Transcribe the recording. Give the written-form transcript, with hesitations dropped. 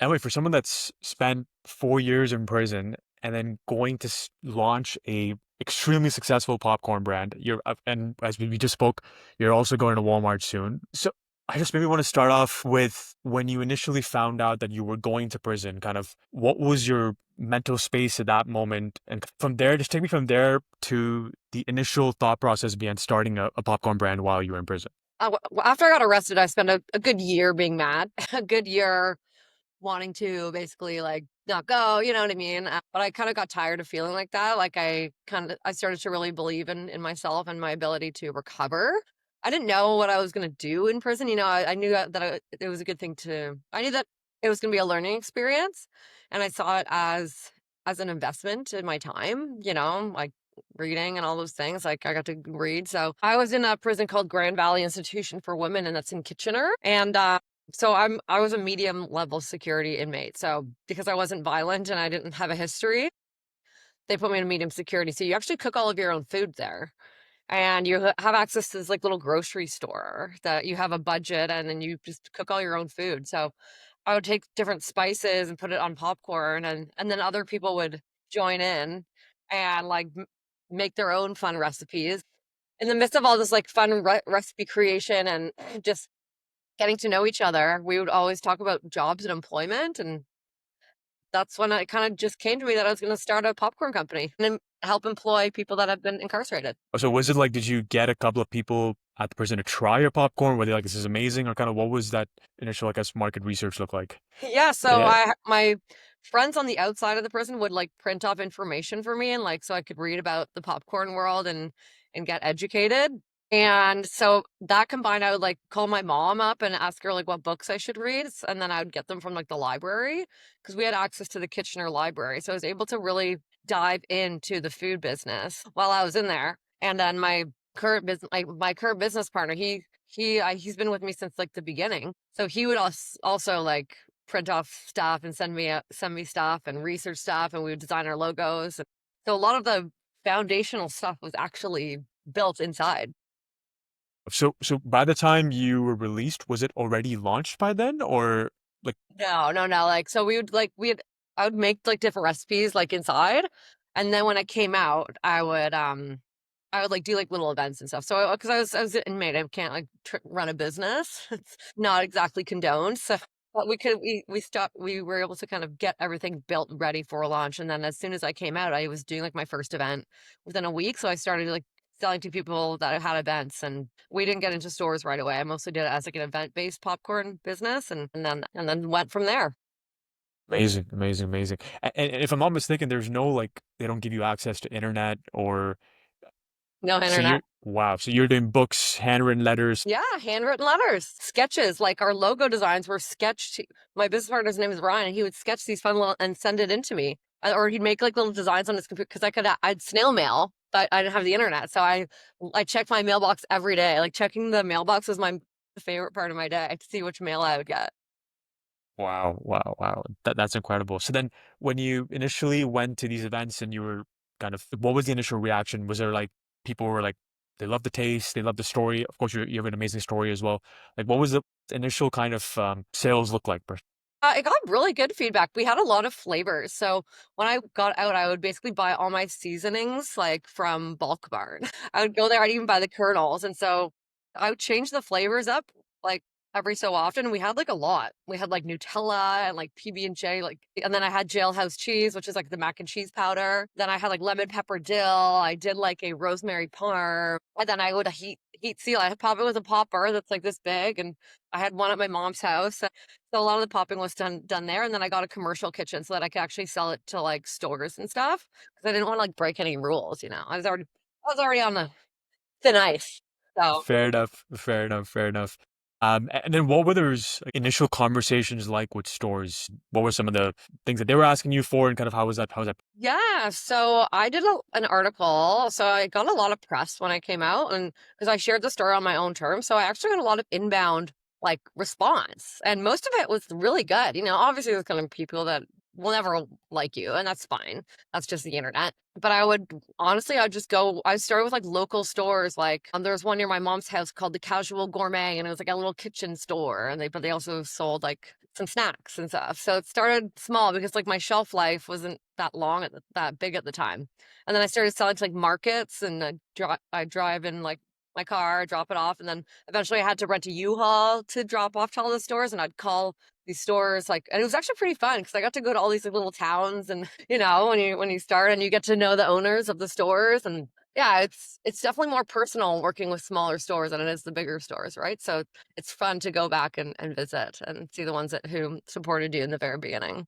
Anyway, for someone that's spent 4 years in prison and then going to launch a extremely successful popcorn brand, and as we just spoke, you're also going to Walmart soon. So I just maybe want to start off with when you initially found out that you were going to prison, kind of what was your mental space at that moment? And from there, just take me from there to the initial thought process behind starting a popcorn brand while you were in prison. After I got arrested, I spent a good year being mad, a good year wanting to basically like not go, you know what I mean? But I kind of got tired of feeling like that. Like I started to really believe in myself and my ability to recover. I didn't know what I was going to do in prison. I knew it was a good thing I knew that it was going to be a learning experience. And I saw it as an investment in my time, like reading and all those things. Like I got to read. So I was in a prison called Grand Valley Institution for Women, and that's in Kitchener. And so I was a medium level security inmate. So because I wasn't violent and I didn't have a history, they put me in medium security. So you actually cook all of your own food there. And you have access to this like little grocery store that you have a budget, and then you just cook all your own food. So I would take different spices and put it on popcorn, and then other people would join in and like make their own fun recipes. In the midst of all this like fun recipe creation and just getting to know each other, we would always talk about jobs and employment. And that's when it kind of just came to me that I was going to start a popcorn company and then help employ people that have been incarcerated. So was it like, did you get a couple of people at the prison to try your popcorn? Were they like, this is amazing? Or kind of what was that initial, I guess, market research look like? Yeah, so Yeah. my friends on the outside of the prison would like print off information for me and like so I could read about the popcorn world and get educated. And so that combined, I would like call my mom up and ask her like what books I should read, and then I would get them from like the library because we had access to the Kitchener library. So I was able to really dive into the food business while I was in there. And then my current business partner, he's been with me since like the beginning. So he would also like print off stuff and send me stuff and research stuff, and we would design our logos. So a lot of the foundational stuff was actually built inside. So by the time you were released, was it already launched by then? Or like, No, no, no. Like so I would make like different recipes like inside. And then when I came out, I would like do like little events and stuff. So because I was an inmate, I can't like run a business. It's not exactly condoned. So but we were able to kind of get everything built ready for launch. And then as soon as I came out, I was doing like my first event within a week. So I started like selling to people that had events, and we didn't get into stores right away. I mostly did it as like an event-based popcorn business, and then went from there. amazing, amazing, amazing. And if I'm not mistaken, there's no like, they don't give you access to internet or, No so internet. wow. So you're doing books, handwritten letters. Yeah, handwritten letters, sketches. Like our logo designs were sketched. My business partner's name is Ryan, and he would sketch these fun little and send it in to me. Or he'd make like little designs on his computer because I'd snail mail, but I didn't have the internet. So I checked my mailbox every day. Like checking the mailbox was my favorite part of my day to see which mail I would get. Wow, wow, wow. That's incredible. So then when you initially went to these events and you were kind of, what was the initial reaction? Was there like, people were like, they love the taste, they love the story. Of course, you have an amazing story as well. Like, what was the initial kind of sales look like? It got really good feedback. We had a lot of flavors. So when I got out, I would basically buy all my seasonings like from Bulk Barn. I would go there, I'd even buy the kernels. And so I would change the flavors up like every so often. We had like a lot. We had like Nutella and like PB&J, like, and then I had jailhouse cheese, which is like the mac and cheese powder. Then I had like lemon pepper dill. I did like a rosemary parm. And then I would heat seal. I pop it with a popper that's like this big, and I had one at my mom's house. So a lot of the popping was done there, and then I got a commercial kitchen so that I could actually sell it to like stores and stuff because I didn't want to like break any rules. I was already on the thin ice. So Fair enough, fair enough, fair enough. And then what were those initial conversations like with stores? What were some of the things that they were asking you for, and kind of how was that? yeah, so I did an article. So I got a lot of press when I came out, and because I shared the story on my own terms, so I actually got a lot of inbound like response, and most of it was really good. Obviously there's going to be people that will never like you, and that's fine. That's just the internet. But I would honestly, I'd just go. I started with like local stores. Like there was one near my mom's house called the Casual Gourmet, and it was like a little kitchen store, and but they also sold like some snacks and stuff. So it started small because like my shelf life wasn't that long that big at the time. And then I started selling to like markets and I drive in like my car, drop it off, and then eventually I had to rent a U-Haul to drop off to all the stores, and I'd call these stores like, and it was actually pretty fun because I got to go to all these like, little towns, and when you start and you get to know the owners of the stores, and yeah, it's definitely more personal working with smaller stores than it is the bigger stores, right? So it's fun to go back and visit and see the ones that who supported you in the very beginning.